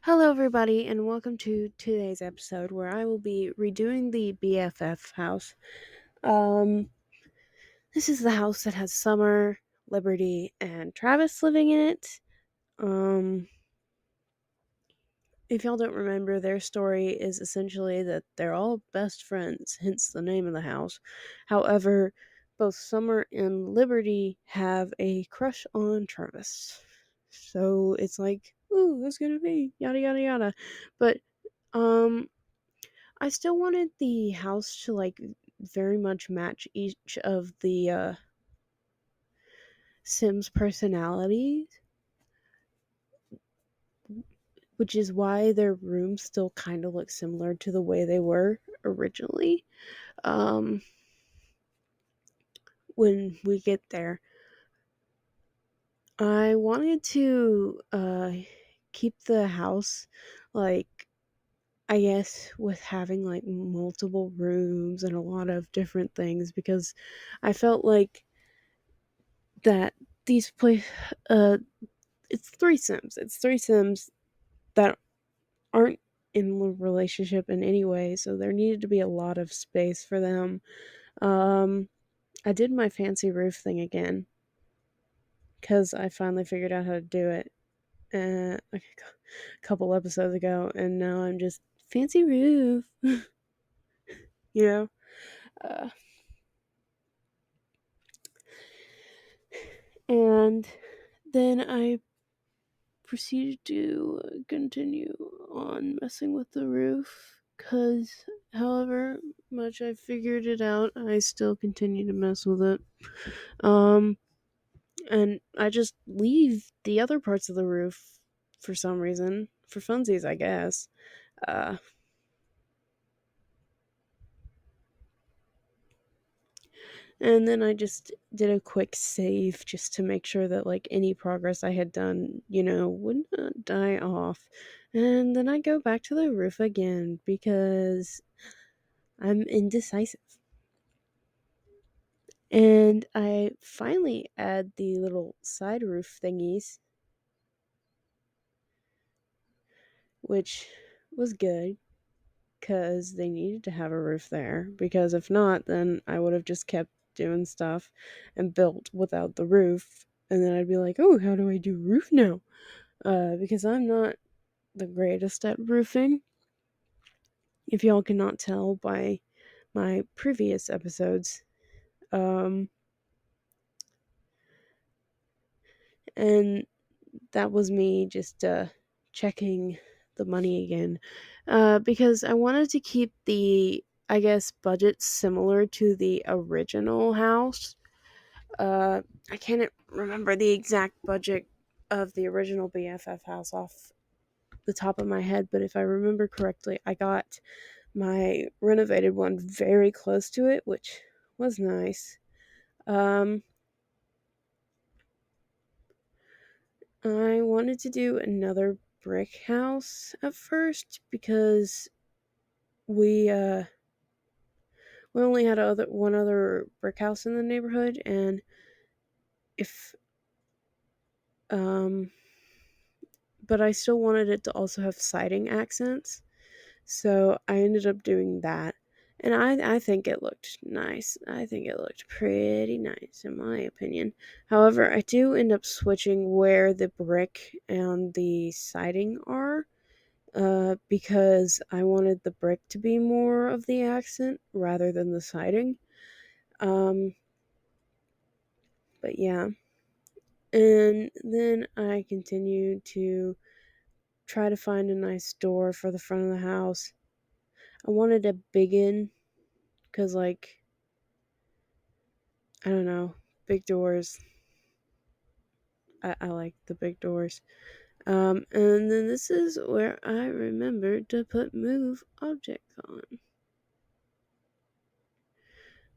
Hello, everybody, and welcome to today's episode where I will be redoing the BFF house. Um, this is the house that has Summer, Liberty, and Travis living in it. Um, if y'all don't remember, their story is essentially that they're all best friends, hence the name of the house. However, both Summer and Liberty have a crush on Travis. So it's like, ooh, who's gonna be? Yada yada yada. But um I still wanted the house to very much match each of the Sims personalities, which is why their rooms still kind of look similar to the way they were originally. Um, when we get there, I wanted to keep the house like I guess with having like multiple rooms and a lot of different things because I felt like that these play uh it's three Sims. It's three Sims that aren't in a relationship in any way, so there needed to be a lot of space for them. Um, I did my fancy roof thing again because I finally figured out how to do it like a couple episodes ago, and now I'm just fancy roof, you know. Uh, and then I proceeded to continue on messing with the roof because however much I figured it out, I still continue to mess with it. Um, and I just leave the other parts of the roof for some reason, for funsies, I guess. Uh, and then I just did a quick save just to make sure that like any progress I had done, would not die off. And then I go back to the roof again because I'm indecisive. And I finally add the little side roof thingies, which was good because they needed to have a roof there. Because if not, then I would have just kept doing stuff and built without the roof. And then I'd be like, oh, how do I do roof now? Because I'm not the greatest at roofing. If y'all cannot tell by my previous episodes. Um, and that was me just checking the money again because I wanted to keep the, I guess, budget similar to the original house. I can't remember the exact budget of the original BFF house off the top of my head, but if I remember correctly, I got my renovated one very close to it, which was nice. Um, I wanted to do another brick house at first because we uh we only had one other brick house in the neighborhood, and if um but I still wanted it to also have siding accents, so I ended up doing that. And I think it looked nice. I think it looked pretty nice in my opinion. However, I do end up switching where the brick and the siding are because I wanted the brick to be more of the accent rather than the siding. Um, but yeah. And then I continued to try to find a nice door for the front of the house. I wanted a big inn because, like, I don't know, big doors. I like the big doors. And then this is where I remembered to put move objects on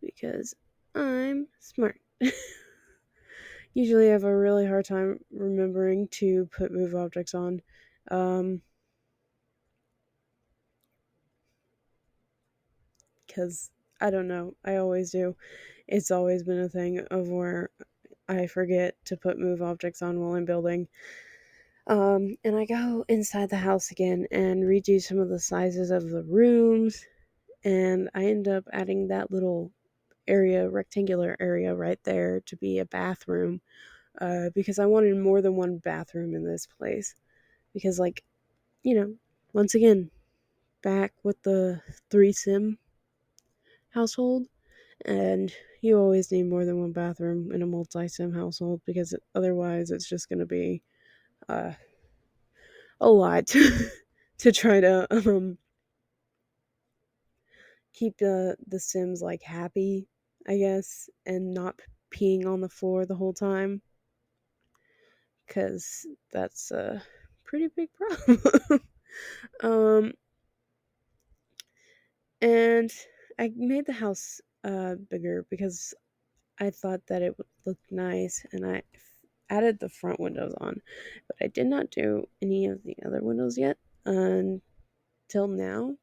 because I'm smart. Usually I have a really hard time remembering to put move objects on. Um, because I don't know, I always do. It's always been a thing of where I forget to put move objects on while I'm building. And I go inside the house again and redo some of the sizes of the rooms, and I end up adding that little area, rectangular area right there to be a bathroom, because I wanted more than one bathroom in this place. Because, like, you know, once again, back with the three sim household, and you always need more than one bathroom in a multi sim household because otherwise it's just going to be uh, a lot to try to keep the sims like happy, I guess, and not peeing on the floor the whole time, because that's a pretty big problem. um, and I made the house bigger because I thought that it would look nice, and I added the front windows on, but I did not do any of the other windows yet until now.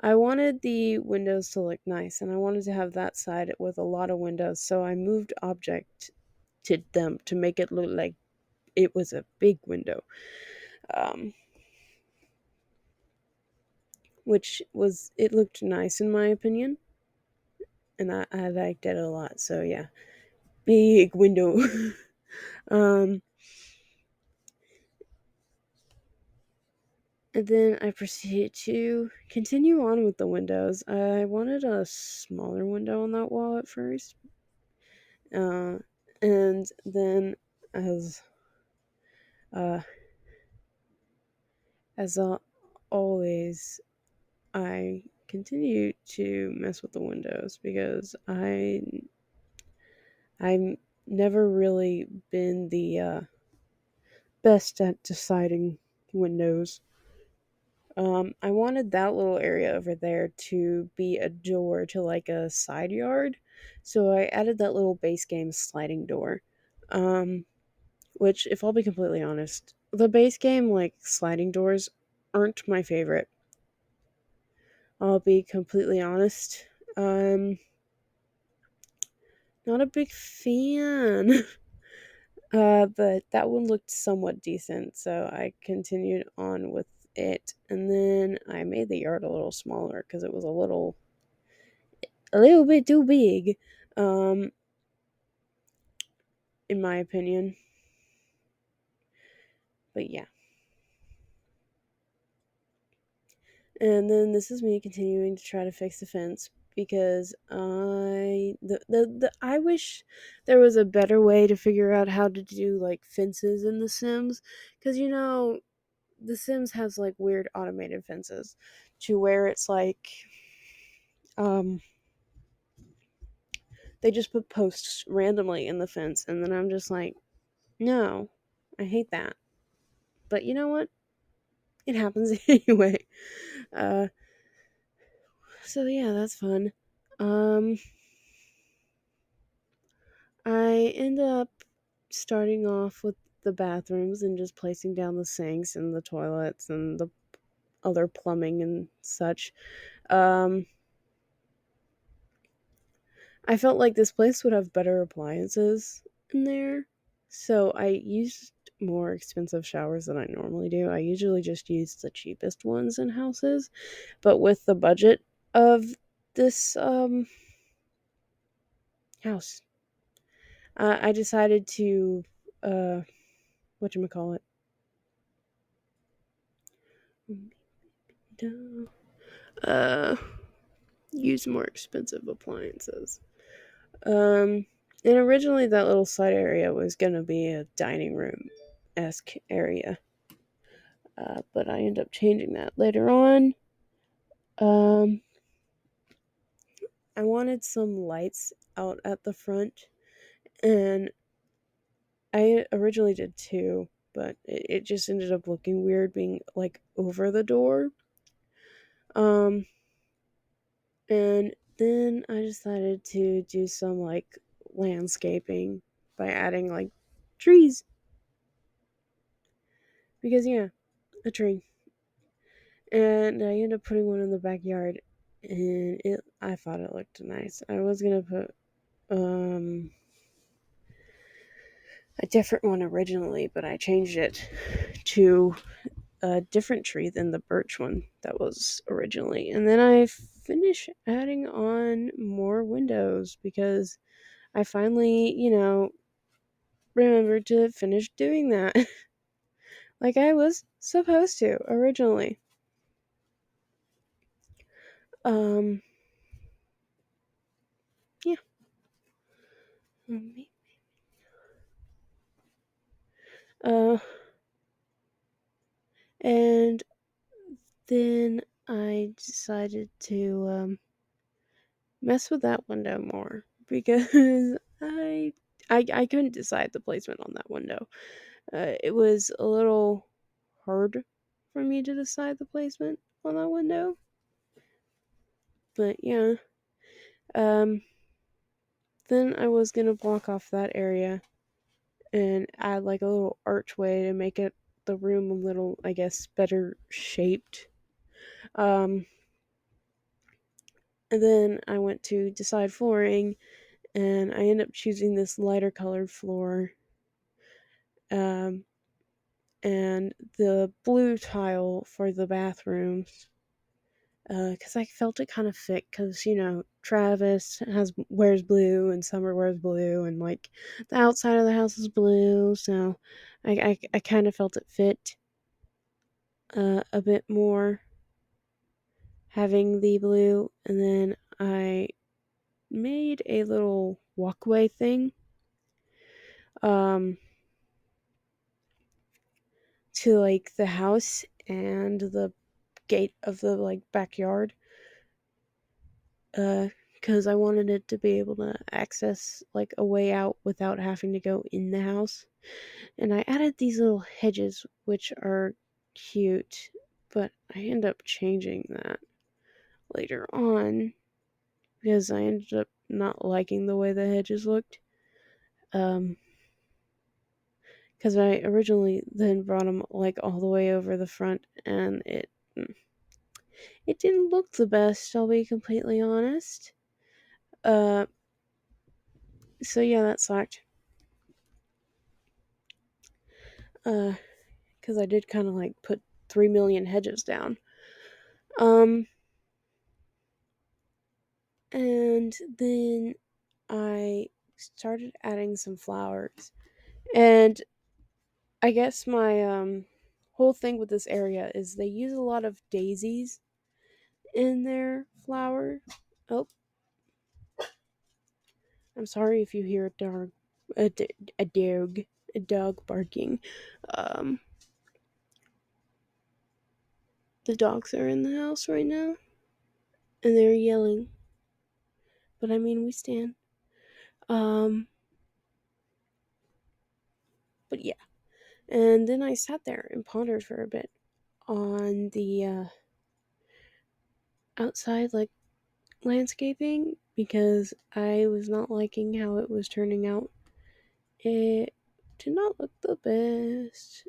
I wanted the windows to look nice, and I wanted to have that side with a lot of windows, so I moved object to them to make it look like it was a big window, um, which was it looked nice in my opinion, and I liked it a lot. So yeah, big window. um, and then I proceeded to continue on with the windows. I wanted a smaller window on that wall at first, uh, and then as uh, as always, I continue to mess with the windows because I'm never really been the best at deciding windows. I wanted that little area over there to be a door to like a side yard, so I added that little base game sliding door. Um, which, if I'll be completely honest, the base game like sliding doors aren't my favorite. I'll be completely honest. Um, Not a big fan. But that one looked somewhat decent, so I continued on with it. And then I made the yard a little smaller because it was a little bit too big, um, in my opinion. But yeah. And then this is me continuing to try to fix the fence because I wish there was a better way to figure out how to do like fences in The Sims, because The Sims has like weird automated fences to where it's like um they just put posts randomly in the fence, and then I'm just like, no, I hate that. But you know what? It happens anyway. Uh so yeah, that's fun. Um I end up starting off with the bathrooms and just placing down the sinks and the toilets and the other plumbing and such. Um I felt like this place would have better appliances in there. So I used more expensive showers than I normally do. I usually just use the cheapest ones in houses, but with the budget of this house, I decided to whatchamacallit, uh use more expensive appliances. Um and originally that little side area was gonna be a dining room esque area. But I end up changing that later on. Um, I wanted some lights out at the front, and I originally did two, but it just ended up looking weird being like over the door. Um, and then I decided to do some like landscaping by adding like trees because yeah, a tree. And I ended up putting one in the backyard, and it I thought it looked nice. Um a different one originally, but I changed it to a different tree than the birch one that was originally. And then I finished adding on more windows because I finally, remembered to finish doing that like I was supposed to originally. Um, yeah. Uh, and then I decided to mess with that window more because I couldn't decide the placement on that window. It was a little hard for me to decide the placement on that window. But yeah, um, then I was gonna block off that area and add like a little archway to make it the room a little, I guess, better shaped. Um, and then I went to decide flooring, and I ended up choosing this lighter colored floor. Um, and the blue tile for the bathrooms because I felt it kind of fit because Travis has wears blue and Summer wears blue and like the outside of the house is blue, so I kind of felt it fit a bit more having the blue, and then I made a little walkway thing um to like the house and the gate of the like backyard because I wanted it to be able to access like a way out without having to go in the house. And I added these little hedges, which are cute, but I end up changing that later on because I ended up not liking the way the hedges looked. Um, because I originally then brought them like all the way over the front, and it didn't look the best. I'll be completely honest. Uh, so yeah, that sucked. Because I did kind of like put 3 million hedges down. Um, and then I started adding some flowers. And I guess my whole thing with this area is they use a lot of daisies in their flower. Oh, I'm sorry if you hear a dog, a dog barking. Um, the dogs are in the house right now, and they're yelling. But I mean, we stand. Um, but yeah. And then I sat there and pondered for a bit on the outside, like landscaping, because I was not liking how it was turning out. It did not look the best.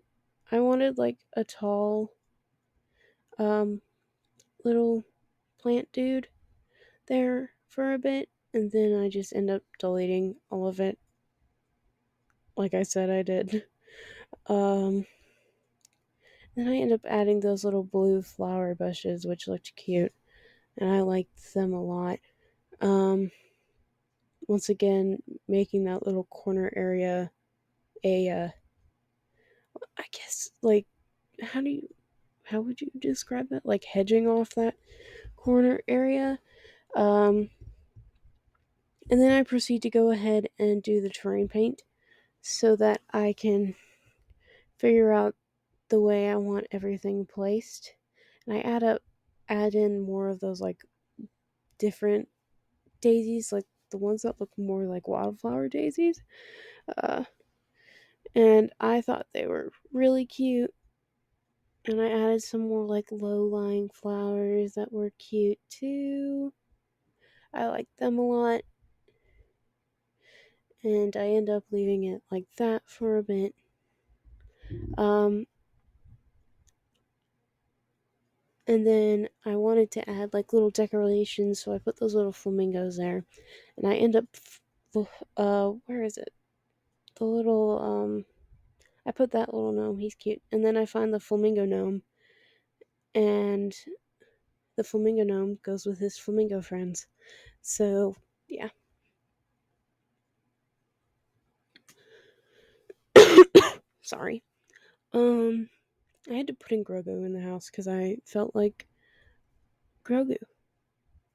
I wanted like a tall, um, little plant dude there for a bit, and then I just end up deleting all of it, like I said I did. Um, then I end up adding those little blue flower bushes, which looked cute, and I liked them a lot. Um, Once again, making that little corner area a, I guess, like, how do you, how would you describe that? Like hedging off that corner area. Um, and then I proceed to go ahead and do the terrain paint so that I can figure out the way I want everything placed. And add in more of those like different daisies, like the ones that look more like wildflower daisies. Uh, and I thought they were really cute. And I added some more like low lying flowers that were cute too. I liked them a lot. And I end up leaving it like that for a bit. Um, and then I wanted to add like little decorations, so I put those little flamingos there. And I end up, where is it? the little, I put that little gnome, he's cute. And then I find the flamingo gnome, and the flamingo gnome goes with his flamingo friends. So, yeah. Sorry. Um, I had to put in Grogu in the house because I felt like Grogu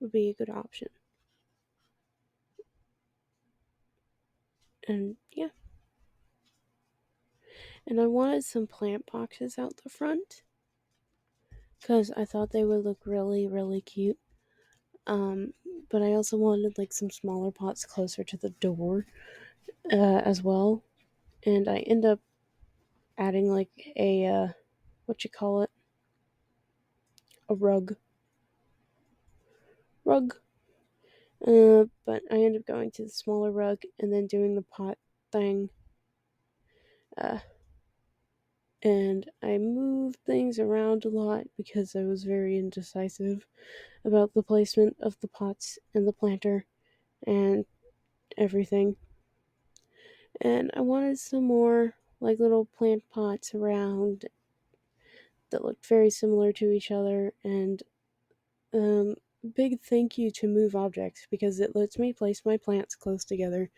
would be a good option. And yeah. And I wanted some plant boxes out the front because I thought they would look really, really cute. Um, but I also wanted like some smaller pots closer to the door as well. And I end up adding like a what you call it, a rug. But I end up going to the smaller rug and then doing the pot thing. Uh, and I moved things around a lot because I was very indecisive about the placement of the pots and the planter and everything. And I wanted some more like little plant pots around that looked very similar to each other. And big thank you to Move Objects because it lets me place my plants close together.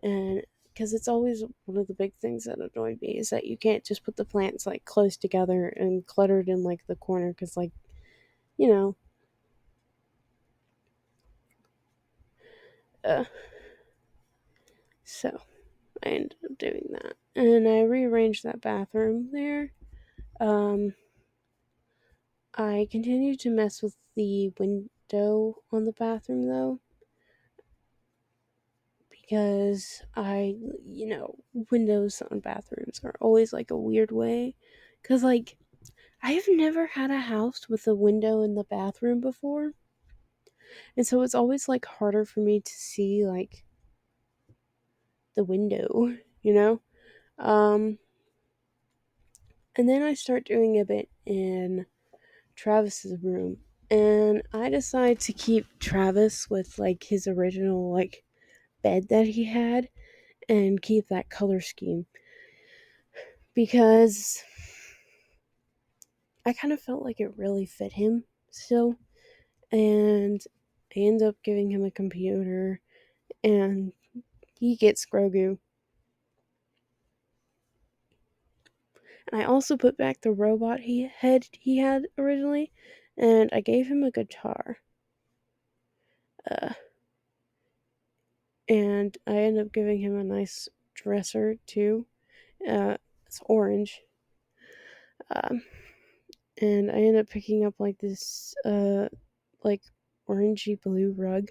And because it's always one of the big things that annoyed me is that you can't just put the plants like close together and cluttered in like the corner because like you know uh, so I ended up doing that and I rearranged that bathroom there. um I continued to mess with the window on the bathroom though because windows on bathrooms are always like a weird way because like I have never had a house with a window in the bathroom before. And so it's always like harder for me to see like the window, you know? Um and then I start doing a bit in Travis's room. And I decide to keep Travis with like his original like bed that he had and keep that color scheme because I kind of felt like it really fit him still. And I end up giving him a computer and he gets Grogu. And I also put back the robot he had originally, and I gave him a guitar. Uh, and I ended up giving him a nice dresser too. It's orange. Um, and I ended up picking up like this like orangey blue rug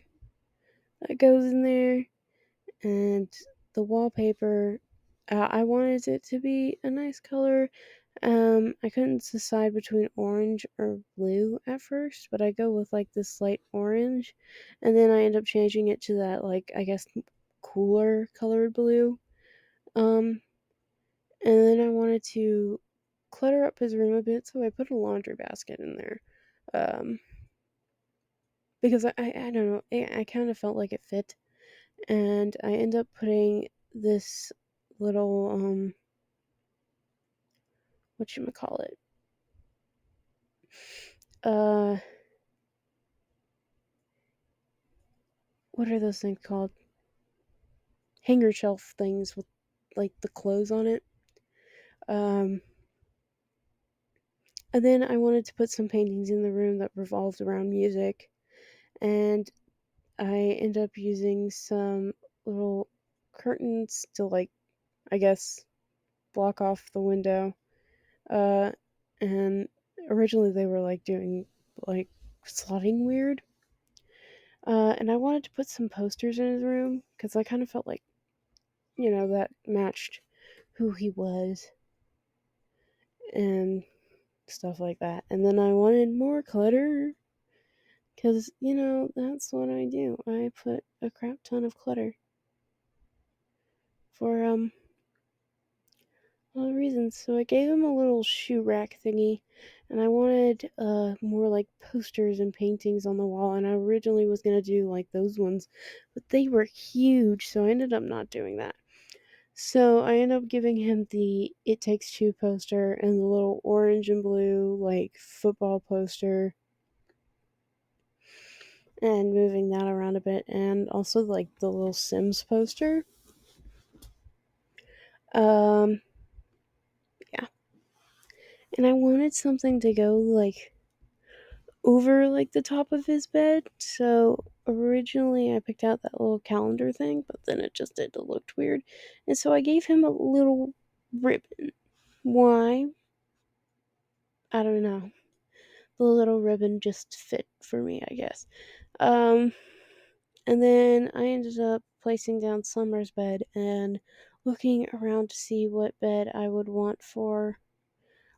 that goes in there, and the wallpaper. I wanted it to be a nice color. I couldn't decide between orange or blue at first, but I go with like this light orange, and then I end up changing it to that like I guess cooler colored blue. Um, and then I wanted to clutter up his room a bit, so I put a laundry basket in there. Um, because I don't know, I kind of felt like it fit, and I end up putting this little what you call it uh what are those things called, hanger shelf things with like the clothes on it. Um, and then I wanted to put some paintings in the room that revolved around music, and I end up using some little curtains to like I guess block off the window. Uh, and originally they were like doing like slotting weird. And I wanted to put some posters in his room because I kind of felt like that matched who he was and stuff like that. And then I wanted more clutter because, that's what I do. I put a crap ton of clutter for all the reasons. So I gave him a little shoe rack thingy, and I wanted more like posters and paintings on the wall. And I originally was gonna do like those ones, but they were huge, so I ended up not doing that. So I end up giving him the It Takes Two poster and the little orange and blue, like, football poster, and moving that around a bit, and also, like, the little Sims poster. Um, yeah. And I wanted something to go, like, over, like, the top of his bed, so originally I picked out that little calendar thing, but then it looked weird, and so I gave him a little ribbon. Why? I don't know. The little ribbon just fit for me, I guess. Um, and then I ended up placing down Summer's bed and looking around to see what bed I would want for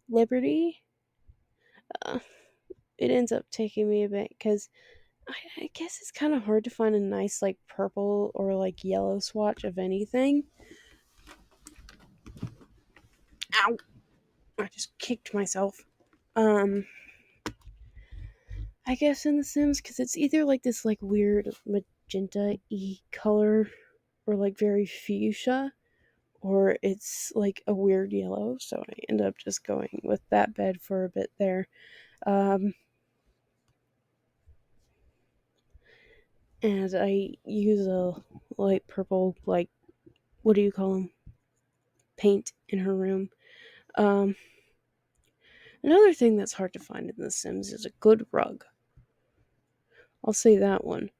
Liberty. Uh, it ends up taking me a bit because I guess it's kind of hard to find a nice, like, purple or, like, yellow swatch of anything. Ow! I just kicked myself. Um, I guess in The Sims, because it's either like this, like, weird magenta y color or, like, very fuchsia, or it's like a weird yellow. So I end up just going with that bed for a bit there. Um, and I use a light purple, like, what do you call them? Paint in her room. Um, Another thing that's hard to find in The Sims is a good rug. I'll say that one.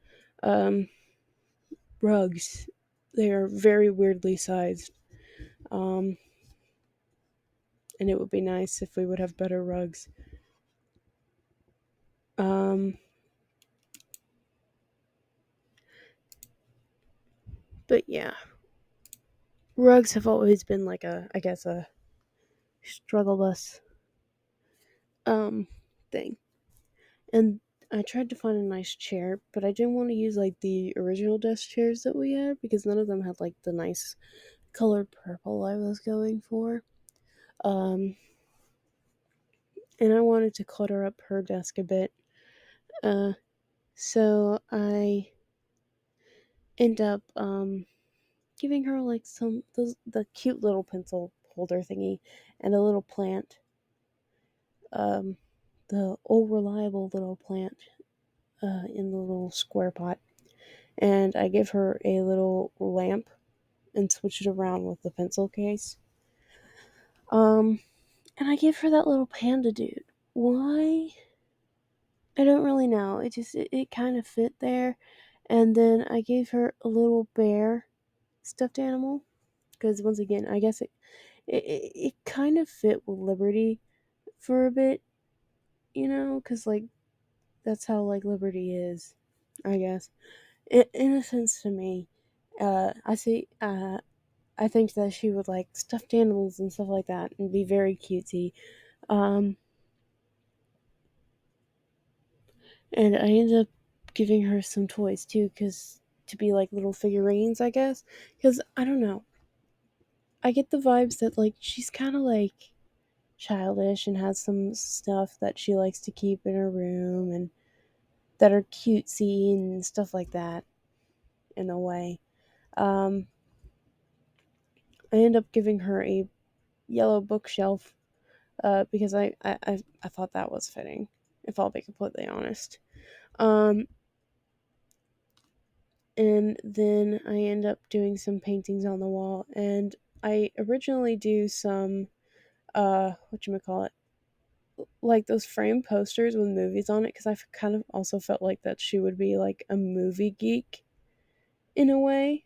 Um, Rugs. They are very weirdly sized. Um, and it would be nice if we would have better rugs. Um, but yeah, rugs have always been like I guess, a struggle bus um thing. And I tried to find a nice chair, but I didn't want to use, like, the original desk chairs that we had because none of them had, like, the nice colored purple I was going for. Um, and I wanted to clutter up her desk a bit. Uh, so I end up giving her, like, the cute little pencil holder thingy and a little plant. Um, the old reliable little plant in the little square pot. And I give her a little lamp and switch it around with the pencil case. Um, and I gave her that little panda dude. Why? I don't really know. It kind of fit there. And then I gave her a little bear stuffed animal because, once again, I guess it kind of fit with Liberty for a bit, because, like, that's how, like, Liberty is, I guess. In a sense, to me, I see. I think that she would like stuffed animals and stuff like that and be very cutesy. Um, and I ended up giving her some toys too, because to be like little figurines, I guess. Because I don't know, I get the vibes that, like, she's kind of like childish and has some stuff that she likes to keep in her room and that are cutesy and stuff like that in a way. Um, I end up giving her a yellow bookshelf because I thought that was fitting, if I'll be completely honest. Um, and then I end up doing some paintings on the wall, and I originally do some what you call it, like those frame posters with movies on it, because I kind of also felt like that she would be like a movie geek in a way.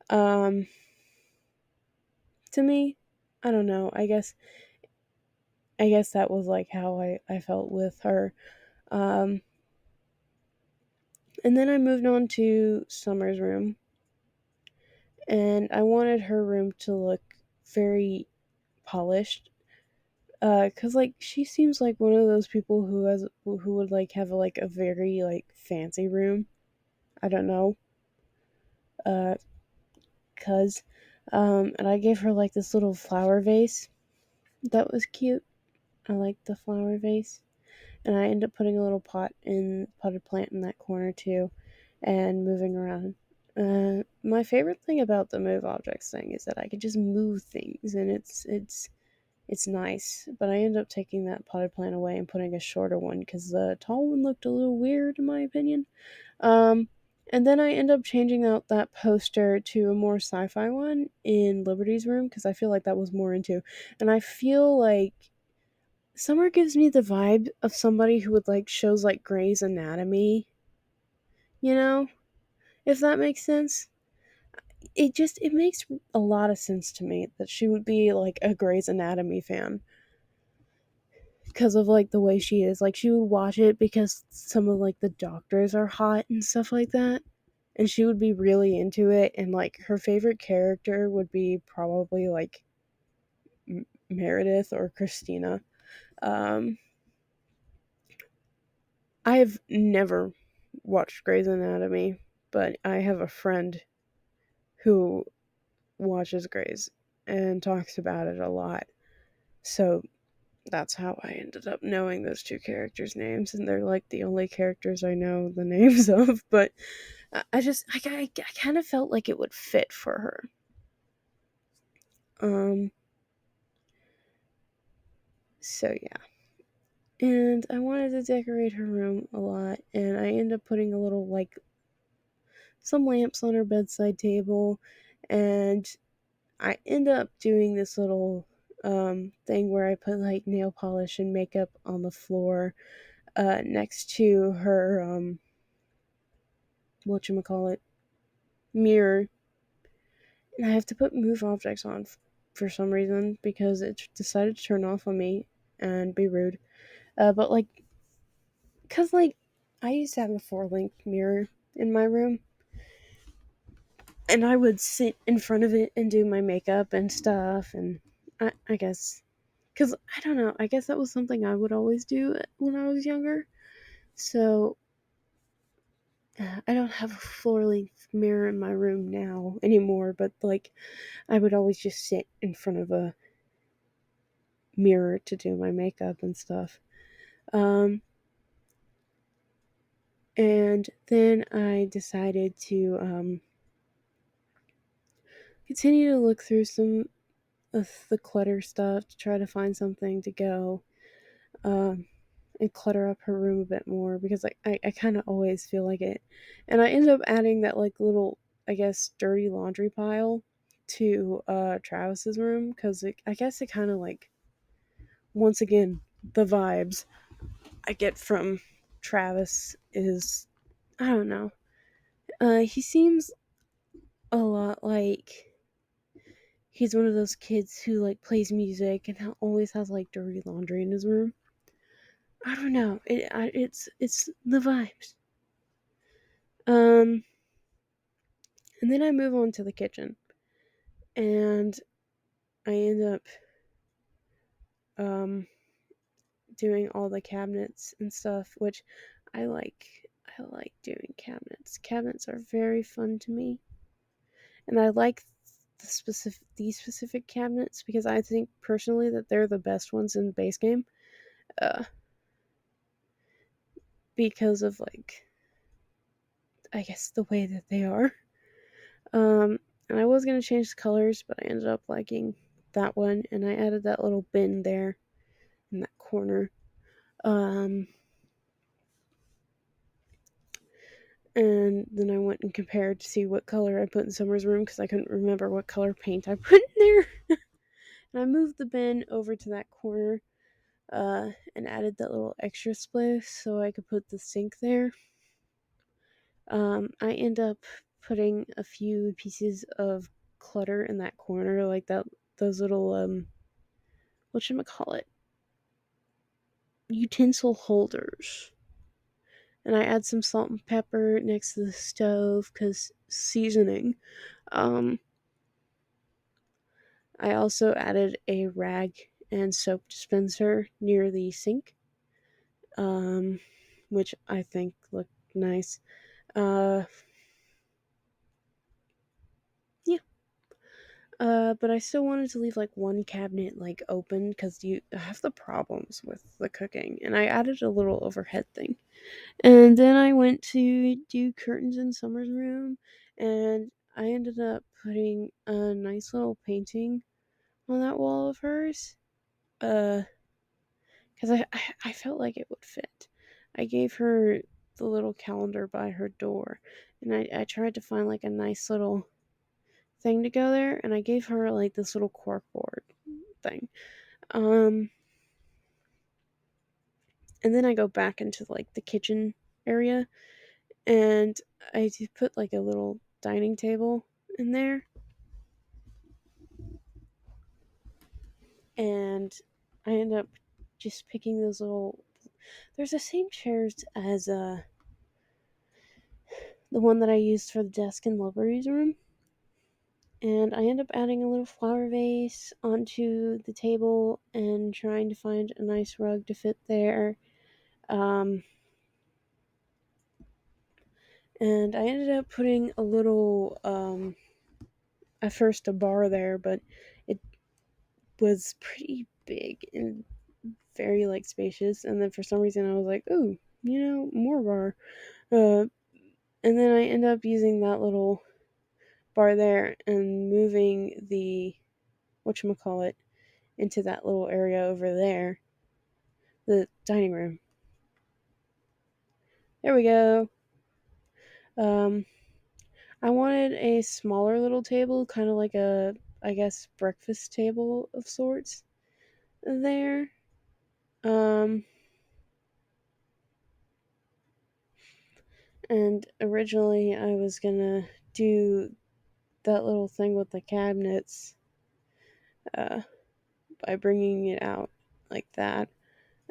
Um, to me, I don't know. I guess that was like how I felt with her. Um, and then I moved on to Summer's room, and I wanted her room to look very polished. Cause, like, she seems like one of those people who would, like, have like a very, like, fancy room. I don't know. Uh, cause and I gave her, like, this little flower vase that was cute. I liked the flower vase, and I ended up putting a little potted plant in that corner too, and moving around My favorite thing about the move objects thing is that I can just move things, and it's nice. But I end up taking that potted plant away and putting a shorter one because the tall one looked a little weird in my opinion. Um, and then I end up changing out that poster to a more sci-fi one in Liberty's room because I feel like that was more into. And I feel like Summer gives me the vibe of somebody who would like shows like Grey's Anatomy, you know, if that makes sense. It makes a lot of sense to me that she would be like a Grey's Anatomy fan because of like the way she is. Like she would watch it because some of like the doctors are hot and stuff like that. And she would be really into it, and like her favorite character would be probably like Meredith or Christina. Um I've never watched Grey's Anatomy, but I have a friend who watches Grey's and talks about it a lot. So that's how I ended up knowing those two characters' names, and they're like the only characters I know the names of. But I kind of felt like it would fit for her. Um, so yeah, and I wanted to decorate her room a lot, and I ended up putting a little like some lamps on her bedside table, and I end up doing this little thing where I put like nail polish and makeup on the floor next to her whatchamacallit mirror, and I have to put move objects on for some reason because it decided to turn off on me and be rude. But like, cause like I used to have a 4 link mirror in my room, and I would sit in front of it and do my makeup and stuff, and I guess because I don't know, I guess that was something I would always do when I was younger. So I don't have a 4 length mirror in my room now anymore, but like I would always just sit in front of a mirror to do my makeup and stuff. Um, and then I decided to continue to look through some of the clutter stuff to try to find something to go um, and clutter up her room a bit more because like I kind of always feel like it. And I ended up adding that like little, I guess, dirty laundry pile to Travis's room because I guess it kind of like, once again, the vibes I get from Travis is, I don't know. He seems a lot like he's one of those kids who like plays music and always has like dirty laundry in his room. I don't know. It's the vibes. Um, and then I move on to the kitchen, and I end up um doing all the cabinets and stuff, which I like. I like doing cabinets. Cabinets are very fun to me, and I like these specific cabinets because I think personally that they're the best ones in the base game. Uh, because of like, I guess the way that they are. Um, and I was gonna change the colors, but I ended up liking that one, and I added that little bin there in that corner. Um, and then I went and compared to see what color I put in Summer's room because I couldn't remember what color paint I put in there. And I moved the bin over to that corner and added that little extra space so I could put the sink there. I end up putting a few pieces of clutter in that corner, like those little whatchamacallit, utensil holders. And I add some salt and pepper next to the stove because seasoning. Um, I also added a rag and soap dispenser near the sink, um, which I think looked nice. Uh, yeah. But I still wanted to leave like one cabinet like open because you have the problems with the cooking, and I added a little overhead thing. And then I went to do curtains in Summer's room, And I ended up putting a nice little painting on that wall of hers. Uh, because I felt like it would fit. I gave her the little calendar by her door, and I tried to find like a nice little thing to go there, and I gave her like this little corkboard thing. Um, and then I go back into like the kitchen area, and I just put like a little dining table in there, and I end up just picking those little. There's the same chairs as the one that I used for the desk in Library's room, and I end up adding a little flower vase onto the table and trying to find a nice rug to fit there. Um, and I ended up putting a little, at first a bar there, but it was pretty big and very like spacious. And then for some reason I was like, ooh, more bar. Uh, and then I end up using that little bar there and moving the whatchamacallit into that little area over there, the dining room. There we go. Um, I wanted a smaller little table, kind of like a, I guess, breakfast table of sorts there. Um, and originally I was gonna do that little thing with the cabinets uh, by bringing it out like that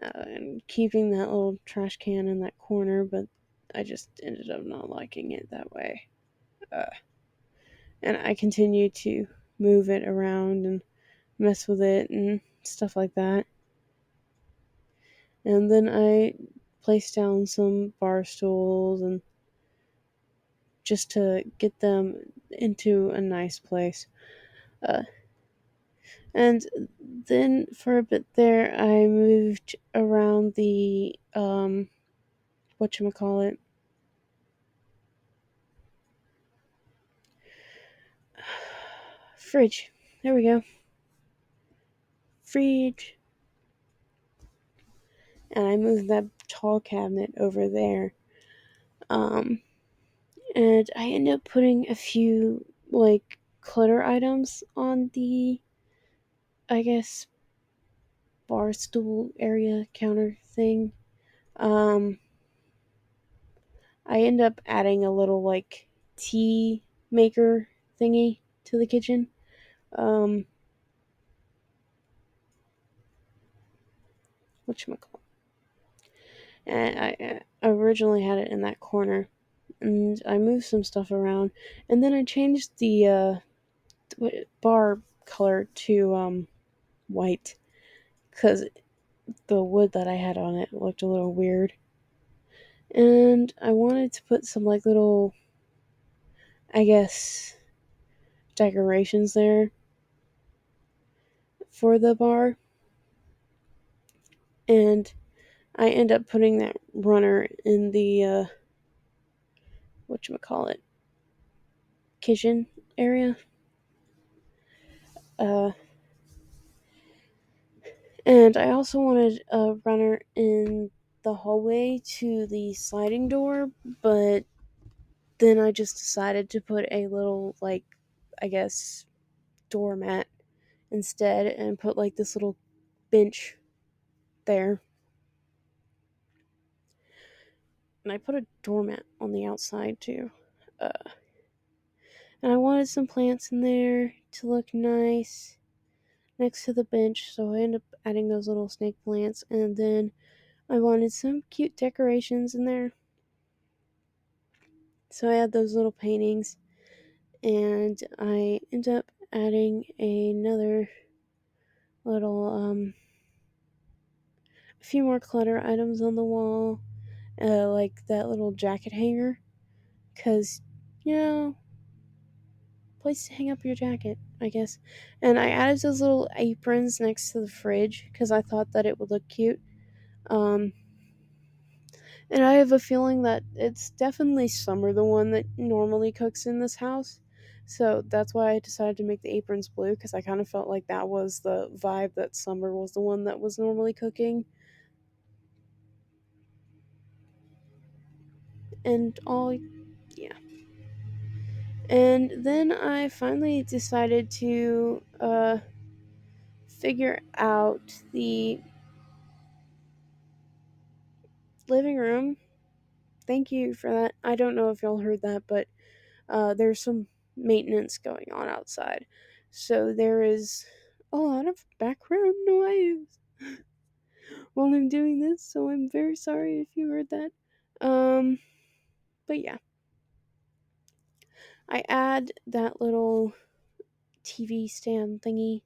and keeping that little trash can in that corner, but I just ended up not liking it that way. Uh, and I continued to move it around and mess with it and stuff like that. And then I placed down some bar stools and just to get them into a nice place. Uh, and then for a bit there, I moved around the whatchamacallit, fridge. There we go, fridge. And I moved that tall cabinet over there. Um, and I ended up putting a few like clutter items on the, I guess, bar stool area counter thing. Um, I end up adding a little like tea maker thingy to the kitchen. Um, whatchamacallit. And I originally had it in that corner, and I moved some stuff around, and then I changed the bar color to white because the wood that I had on it looked a little weird. And I wanted to put some like little, I guess, decorations there for the bar. And I end up putting that runner in the whatchamacallit kitchen area. Uh and I also wanted a runner in the hallway to the sliding door, but then I just decided to put a little like, I guess, doormat instead and put like this little bench there. And I put a doormat on the outside too. Uh, and I wanted some plants in there to look nice next to the bench, so I ended up adding those little snake plants. And then I wanted some cute decorations in there, so I had those little paintings. And I ended up adding another little, a few more clutter items on the wall, like that little jacket hanger, because, you know, place to hang up your jacket, I guess. And I added those little aprons next to the fridge because I thought that it would look cute. Um, And I have a feeling that it's definitely Summer, the one that normally cooks in this house. So that's why I decided to make the aprons blue, because I kind of felt like that was the vibe, that Summer was the one that was normally cooking. And all, yeah. And then I finally decided to figure out the living room. Thank you for that. I don't know if y'all heard that, but there's some maintenance going on outside. So there is a lot of background noise while I'm doing this, so I'm very sorry if you heard that. Um, but yeah, I add that little TV stand thingy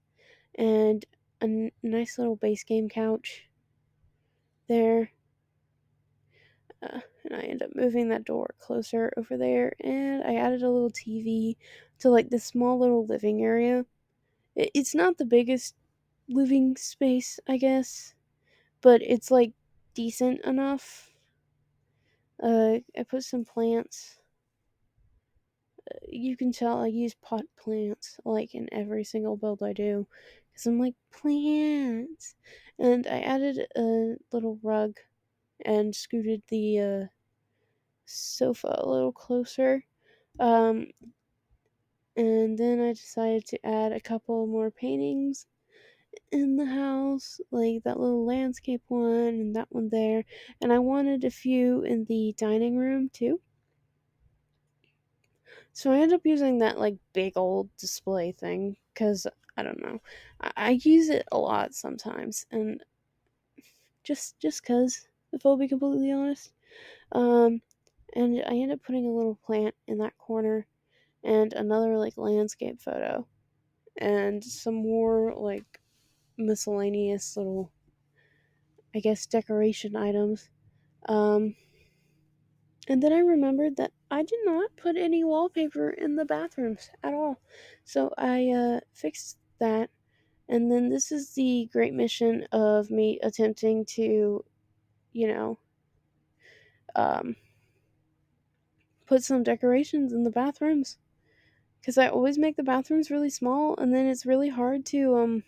and a nice little base game couch there. And I end up moving that door closer over there, and I added a little TV to like this small little living area. It's not the biggest living space, I guess, but it's like decent enough. I put some plants. You can tell I use pot plants like in every single build I do, because I'm like plants. And I added a little rug and scooted the sofa a little closer. Um, and then I decided to add a couple more paintings in the house, like that little landscape one and that one there. And I wanted a few in the dining room too. So I ended up using that like big old display thing because I don't know. I use it a lot sometimes, and just cause, if I'll be completely honest. Um, and I ended up putting a little plant in that corner and another like landscape photo and some more like miscellaneous little, I guess, decoration items. Um, and then I remembered that I did not put any wallpaper in the bathrooms at all. So I fixed that. And then this is the great mission of me attempting to, you know, um, put some decorations in the bathrooms. Because I always make the bathrooms really small, and then it's really hard to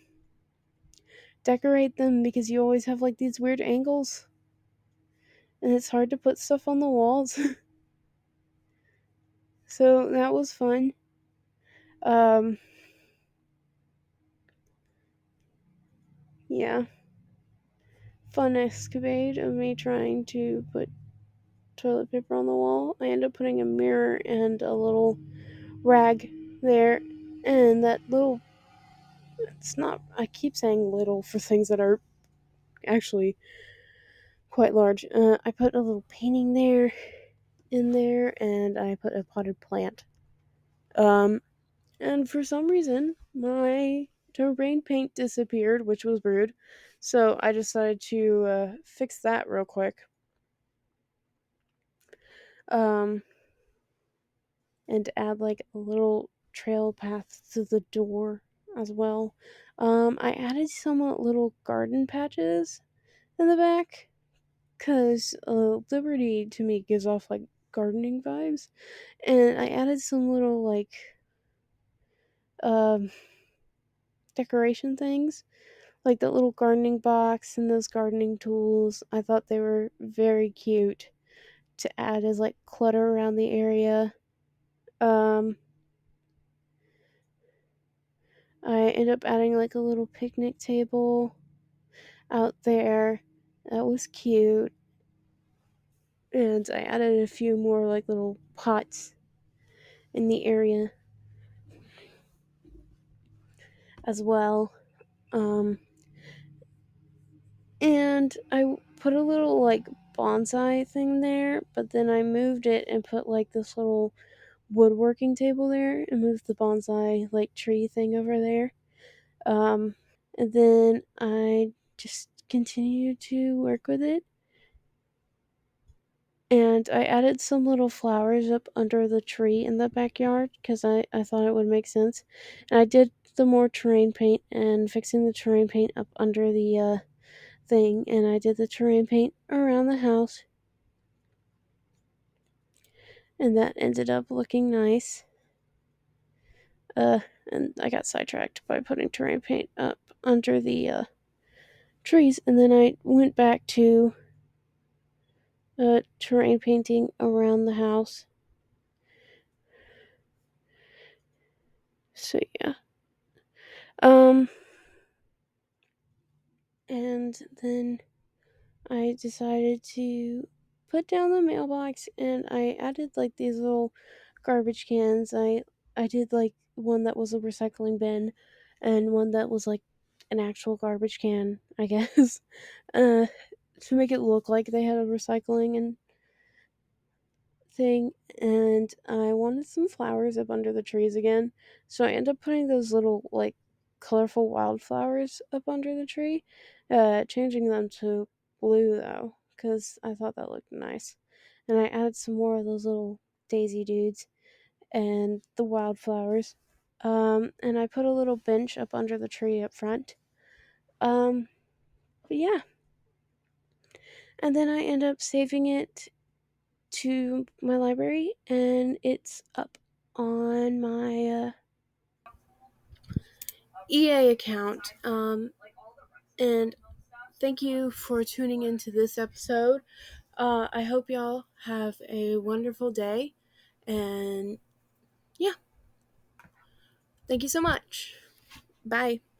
decorate them because you always have like these weird angles, and it's hard to put stuff on the walls. So that was fun. Um, yeah, fun escapade of me trying to put toilet paper on the wall. I ended up putting a mirror and a little rag there, and that little, it's not, I keep saying little for things that are actually quite large. I put a little painting there, in there, and I put a potted plant. Um, and for some reason, my terrain paint disappeared, which was rude. So I decided to fix that real quick. Um, and add like a little trail path to the door as well. I added some little garden patches in the back because Liberty to me gives off like gardening vibes, and I added some little like um decoration things, like that little gardening box and those gardening tools. I thought they were very cute to add as like clutter around the area. Um, I end up adding like a little picnic table out there. That was cute. And I added a few more like little pots in the area as well. Um, and I put a little like bonsai thing there, but then I moved it and put like this little woodworking table there and moved the bonsai like tree thing over there. And then I just continued to work with it. And I added some little flowers up under the tree in the backyard because I thought it would make sense. And I did the more terrain paint and fixing the terrain paint up under the thing. And I did the terrain paint around the house. and that ended up looking nice. Uh, and I got sidetracked by putting terrain paint up under the trees, and then I went back to terrain painting around the house. So yeah. Um, and then I decided to put down the mailbox, and I added like these little garbage cans. I did like one that was a recycling bin and one that was like an actual garbage can, I guess. uh to make it look like they had a recycling and thing, and I wanted some flowers up under the trees again. So I ended up putting those little like colorful wildflowers up under the tree, changing them to blue though, because I thought that looked nice. And I added some more of those little daisy dudes and the wildflowers. And I put a little bench up under the tree up front. Um, but yeah, and then I end up saving it to my library, and it's up on my EA account. And thank you for tuning into this episode. I hope y'all have a wonderful day, and yeah, thank you so much. Bye.